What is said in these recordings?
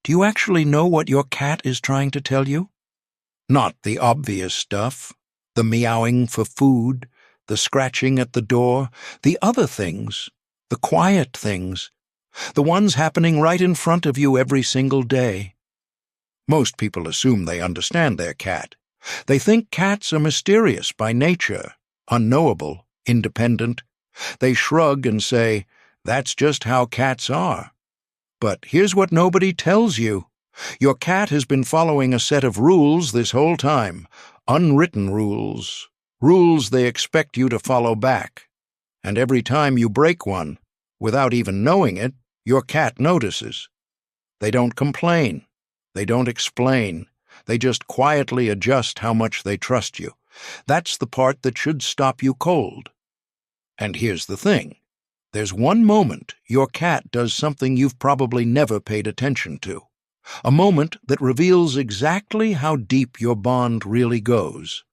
Do you actually know what your cat is trying to tell you? Not the obvious stuff, the meowing for food, the scratching at the door, the other things, the quiet things, the ones happening right in front of you every single day. Most people assume they understand their cat. They think cats are mysterious by nature, unknowable, independent. They shrug and say, "That's just how cats are." But here's what nobody tells you. Your cat has been following a set of rules this whole time, unwritten rules, rules they expect you to follow back. And every time you break one, without even knowing it, your cat notices. They don't complain. They don't explain. They just quietly adjust how much they trust you. That's the part that should stop you cold. And here's the thing. There's one moment your cat does something you've probably never paid attention to. A moment that reveals exactly how deep your bond really goes.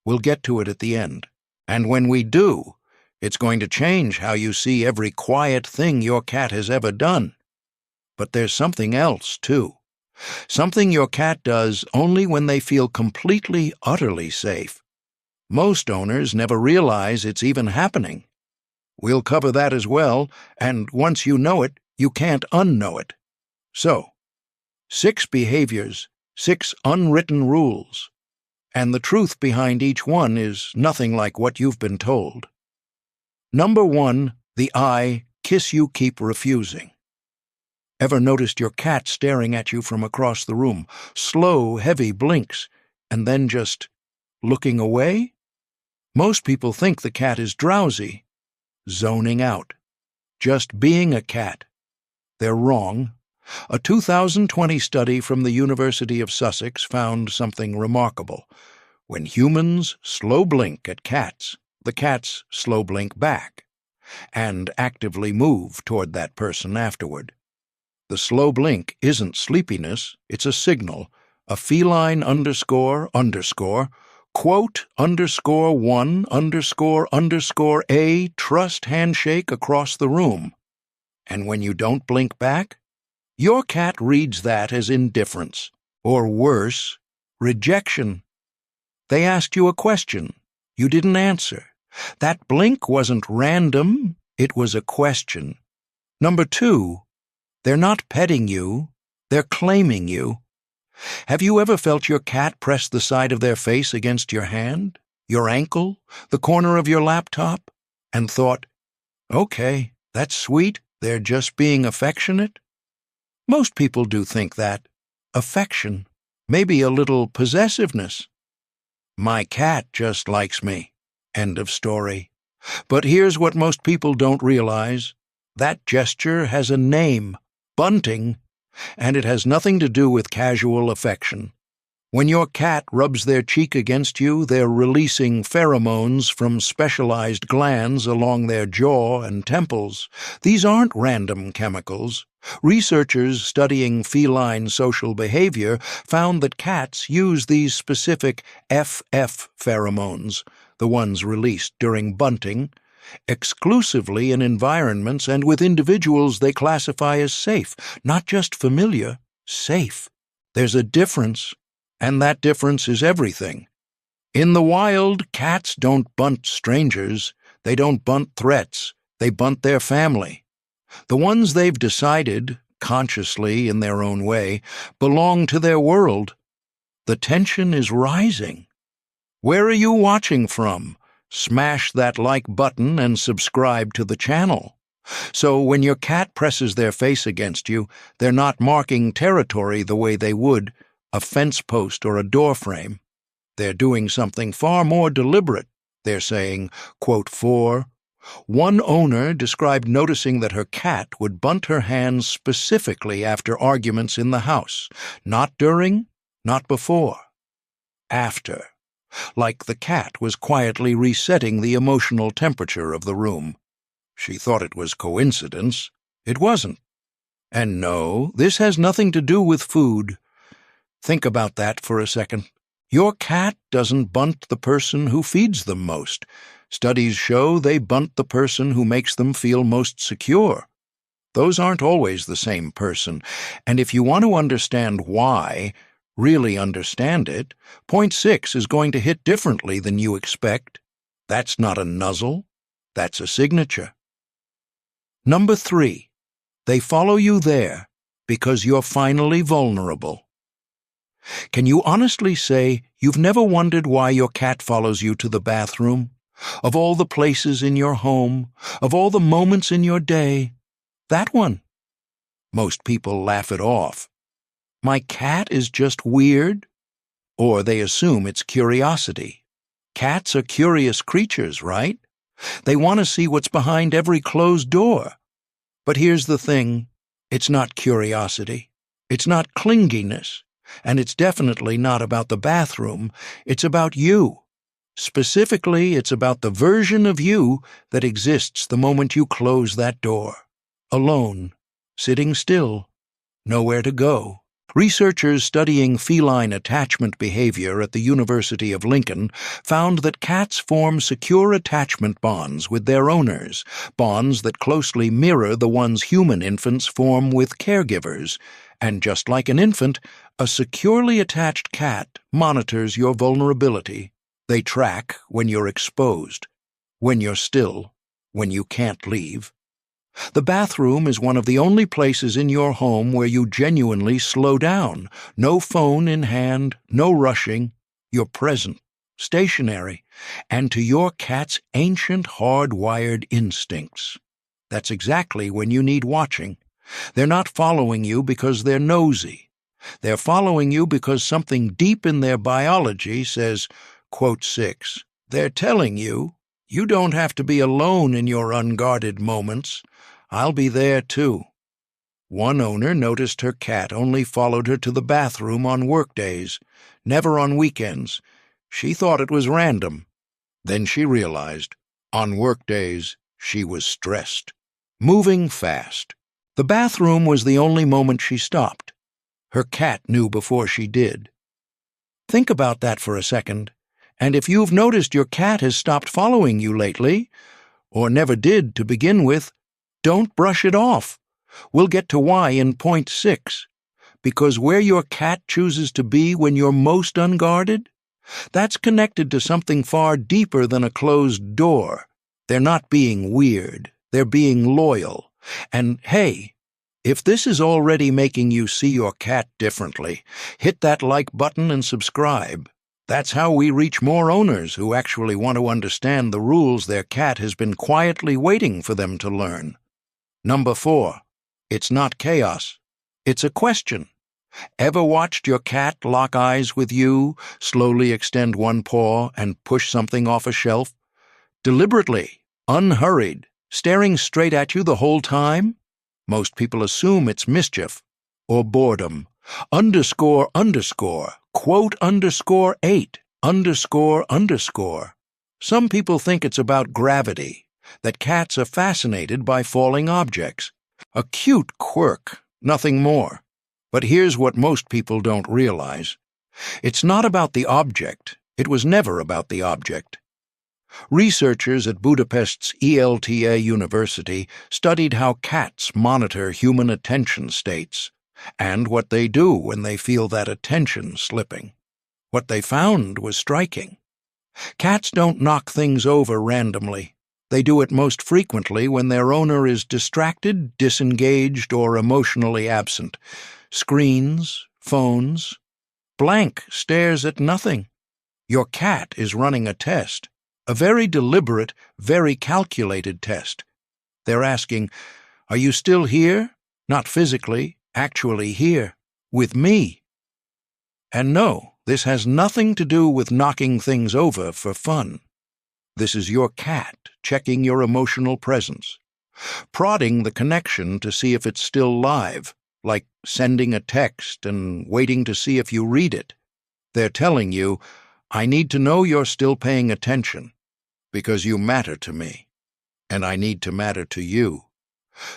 We'll get to it at the end. And when we do, it's going to change how you see every quiet thing your cat has ever done. But there's something else, too. Something your cat does only when they feel completely, utterly safe. Most owners never realize it's even happening. We'll cover that as well, and once you know it, you can't unknow it. So, 6 behaviors, 6 unwritten rules, and the truth behind each one is nothing like what you've been told. Number 1, the I kiss you keep refusing. Ever noticed your cat staring at you from across the room, slow, heavy blinks, and then just looking away? Most people think the cat is drowsy, zoning out, just being a cat. They're wrong. A 2020 study from the University of Sussex found something remarkable. When humans slow blink at cats, the cats slow blink back and actively move toward that person afterward. The slow blink isn't sleepiness, it's a signal, a feline __, quote _1__a trust handshake across the room. And when you don't blink back, your cat reads that as indifference, or worse, rejection. They asked you a question. You didn't answer. That blink wasn't random, it was a question. Number 2, they're not petting you, they're claiming you. Have you ever felt your cat press the side of their face against your hand, your ankle, the corner of your laptop, and thought, "Okay, that's sweet, they're just being affectionate"? Most people do think that. Affection, maybe a little possessiveness. My cat just likes me. End of story. But here's what most people don't realize. That gesture has a name, bunting, and it has nothing to do with casual affection. When your cat rubs their cheek against you, they're releasing pheromones from specialized glands along their jaw and temples. These aren't random chemicals. Researchers studying feline social behavior found that cats use these specific FF pheromones, the ones released during bunting, exclusively in environments and with individuals they classify as safe, not just familiar, safe. There's a difference, and that difference is everything. In the wild, cats don't bunt strangers, they don't bunt threats, they bunt their family. The ones they've decided, consciously in their own way, belong to their world. The tension is rising. Where are you watching from? Smash that like button and subscribe to the channel. So when your cat presses their face against you, they're not marking territory the way they would a fence post or a door frame. They're doing something far more deliberate. They're saying, quote, one owner described noticing that her cat would bunt her hands specifically after arguments in the house, not during, not before, after. Like the cat was quietly resetting the emotional temperature of the room. She thought it was coincidence. It wasn't. And no, this has nothing to do with food. Think about that for a second. Your cat doesn't bunt the person who feeds them most. Studies show they bunt the person who makes them feel most secure. Those aren't always the same person, and if you want to understand why, really understand it, point 6 is going to hit differently than you expect. That's not a nuzzle, that's a signature. Number 3, they follow you there because you're finally vulnerable. Can you honestly say you've never wondered why your cat follows you to the bathroom? Of all the places in your home, of all the moments in your day, that one. Most people laugh it off. My cat is just weird? Or they assume it's curiosity. Cats are curious creatures, right? They want to see what's behind every closed door. But here's the thing, it's not curiosity. It's not clinginess. And it's definitely not about the bathroom. It's about you. Specifically, it's about the version of you that exists the moment you close that door. Alone, sitting still, nowhere to go. Researchers studying feline attachment behavior at the University of Lincoln found that cats form secure attachment bonds with their owners, bonds that closely mirror the ones human infants form with caregivers. And just like an infant, a securely attached cat monitors your vulnerability. They track when you're exposed, when you're still, when you can't leave. The bathroom is one of the only places in your home where you genuinely slow down. No phone in hand, no rushing. You're present, stationary, and to your cat's ancient hardwired instincts. That's exactly when you need watching. They're not following you because they're nosy. They're following you because something deep in their biology says, quote 6, they're telling you, you don't have to be alone in your unguarded moments. I'll be there too. One owner noticed her cat only followed her to the bathroom on workdays, never on weekends. She thought it was random. Then she realized, on workdays, she was stressed, moving fast. The bathroom was the only moment she stopped. Her cat knew before she did. Think about that for a second, and if you've noticed your cat has stopped following you lately, or never did to begin with, don't brush it off. We'll get to why in point 6. Because where your cat chooses to be when you're most unguarded, that's connected to something far deeper than a closed door. They're not being weird. They're being loyal. And hey, if this is already making you see your cat differently, hit that like button and subscribe. That's how we reach more owners who actually want to understand the rules their cat has been quietly waiting for them to learn. Number 4, it's not chaos. It's a question. Ever watched your cat lock eyes with you, slowly extend one paw and push something off a shelf? Deliberately, unhurried, staring straight at you the whole time? Most people assume it's mischief or boredom. Underscore, quote underscore 8, underscore. Some people think it's about gravity, that cats are fascinated by falling objects. A cute quirk, nothing more. But here's what most people don't realize. It's not about the object. It was never about the object. Researchers at Budapest's ELTA University studied how cats monitor human attention states and what they do when they feel that attention slipping. What they found was striking. Cats don't knock things over randomly. They do it most frequently when their owner is distracted, disengaged, or emotionally absent. Screens, phones. Blank stares at nothing. Your cat is running a test. A very deliberate, very calculated test. They're asking, are you still here? Not physically, actually here, with me. And no, this has nothing to do with knocking things over for fun. This is your cat checking your emotional presence, prodding the connection to see if it's still live, like sending a text and waiting to see if you read it. They're telling you, I need to know you're still paying attention, because you matter to me, and I need to matter to you.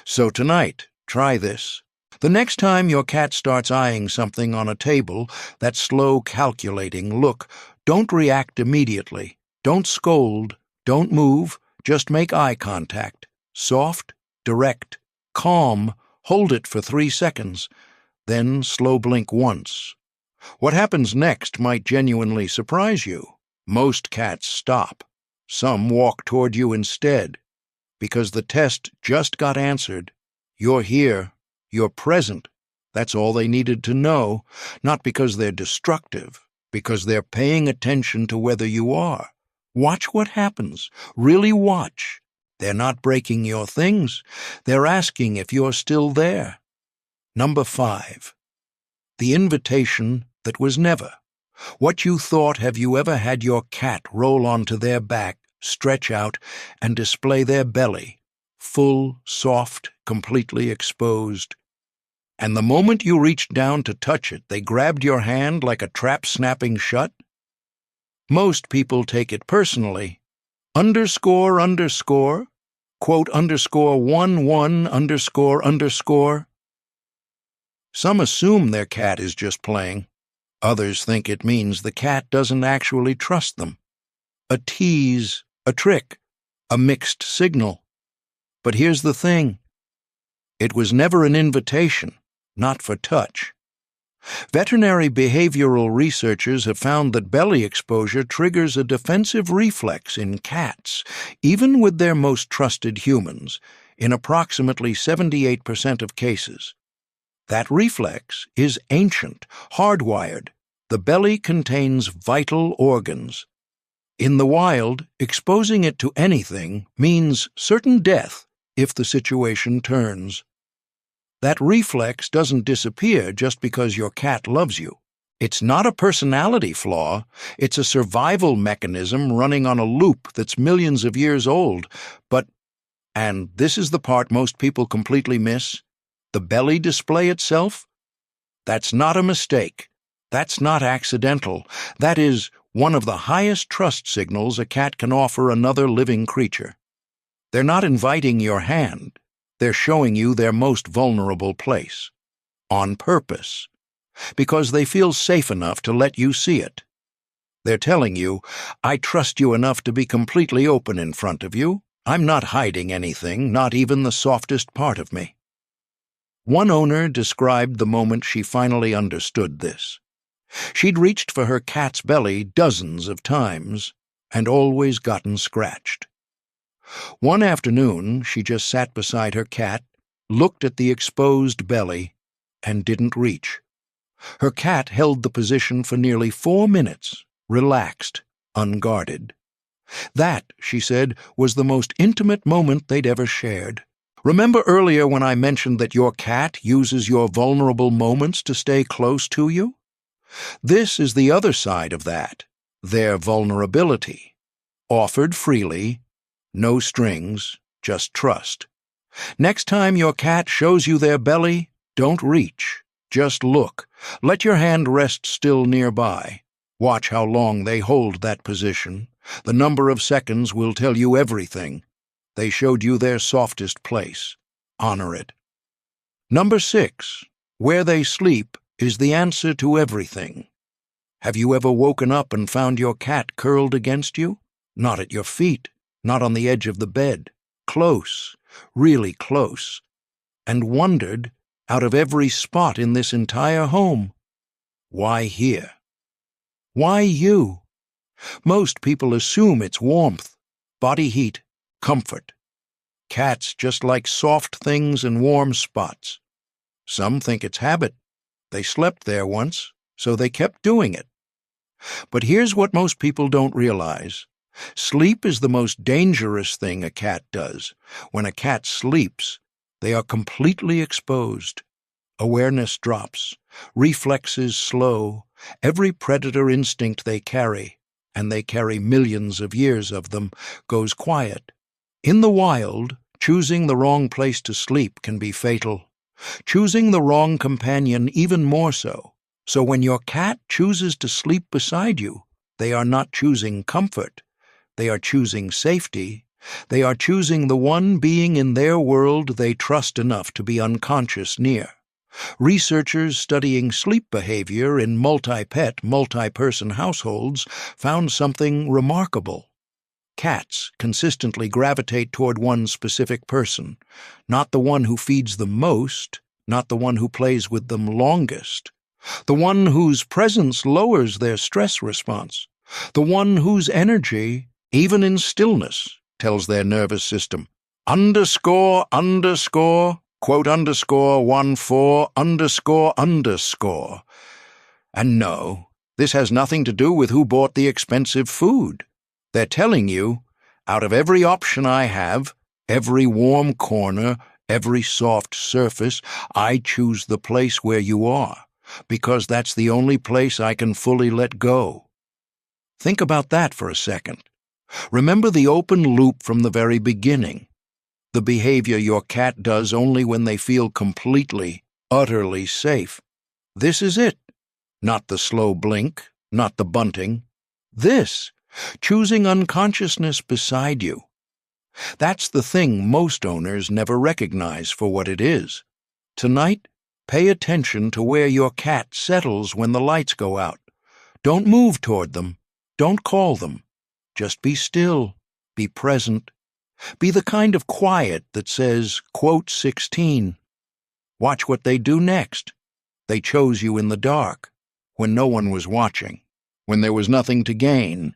So tonight, try this. The next time your cat starts eyeing something on a table, that slow, calculating look, don't react immediately. Don't scold. Don't move. Just make eye contact. Soft, direct, Calm, hold it for 3 seconds, then slow blink once. What happens next might genuinely surprise you. Most cats stop. Some walk toward you instead, because the test just got answered. You're here. You're present. That's all they needed to know, not because they're destructive, because they're paying attention to whether you are. Watch what happens. Really watch. They're not breaking your things. They're asking if you're still there. Number 5. The invitation that was never. What you thought, have you ever had your cat roll onto their back, stretch out, and display their belly, full, soft, completely exposed? And the moment you reached down to touch it, they grabbed your hand like a trap snapping shut? Most people take it personally. Underscore, underscore, quote, underscore, 11, underscore, underscore. Some assume their cat is just playing. Others think it means the cat doesn't actually trust them. A tease, a trick, a mixed signal. But here's the thing. It was never an invitation, not for touch. Veterinary behavioral researchers have found that belly exposure triggers a defensive reflex in cats, even with their most trusted humans, in approximately 78% of cases. That reflex is ancient, hardwired. The belly contains vital organs. In the wild, exposing it to anything means certain death if the situation turns. That reflex doesn't disappear just because your cat loves you. It's not a personality flaw. It's a survival mechanism running on a loop that's millions of years old. But, and this is the part most people completely miss, the belly display itself? That's not a mistake. That's not accidental. That is one of the highest trust signals a cat can offer another living creature. They're not inviting your hand. They're showing you their most vulnerable place. On purpose. Because they feel safe enough to let you see it. They're telling you, I trust you enough to be completely open in front of you. I'm not hiding anything, not even the softest part of me. One owner described the moment she finally understood this. She'd reached for her cat's belly dozens of times and always gotten scratched. One afternoon, she just sat beside her cat, looked at the exposed belly, and didn't reach. Her cat held the position for nearly 4 minutes, relaxed, unguarded. That, she said, was the most intimate moment they'd ever shared. Remember earlier when I mentioned that your cat uses your vulnerable moments to stay close to you? This is the other side of that, their vulnerability. Offered freely, no strings, just trust. Next time your cat shows you their belly, don't reach. Just look. Let your hand rest still nearby. Watch how long they hold that position. The number of seconds will tell you everything. They showed you their softest place. Honor it. Number 6. Where they sleep is the answer to everything. Have you ever woken up and found your cat curled against you? Not at your feet, not on the edge of the bed. Close, really close. And wondered, out of every spot in this entire home, why here? Why you? Most people assume it's warmth, body heat, comfort. Cats just like soft things and warm spots. Some think it's habit. They slept there once, so they kept doing it. But here's what most people don't realize. Sleep is the most dangerous thing a cat does. When a cat sleeps, they are completely exposed. Awareness drops, reflexes slow, every predator instinct they carry, and they carry millions of years of them, goes quiet. In the wild, choosing the wrong place to sleep can be fatal. Choosing the wrong companion even more so. So when your cat chooses to sleep beside you, they are not choosing comfort. They are choosing safety. They are choosing the one being in their world they trust enough to be unconscious near. Researchers studying sleep behavior in multi-pet, multi-person households found something remarkable. Cats consistently gravitate toward one specific person, not the one who feeds them most, not the one who plays with them longest, the one whose presence lowers their stress response, the one whose energy, even in stillness, tells their nervous system, underscore, quote underscore 14 underscore. And no, this has nothing to do with who bought the expensive food. They're telling you, out of every option I have, every warm corner, every soft surface, I choose the place where you are, because that's the only place I can fully let go. Think about that for a second. Remember the open loop from the very beginning. The behavior your cat does only when they feel completely, utterly safe. This is it. Not the slow blink, not the bunting. This, choosing unconsciousness beside you. That's the thing most owners never recognize for what it is. Tonight, pay attention to where your cat settles when the lights go out. Don't move toward them. Don't call them. Just be still. Be present. Be the kind of quiet that says, quote 16. Watch what they do next. They chose you in the dark, when no one was watching, when there was nothing to gain,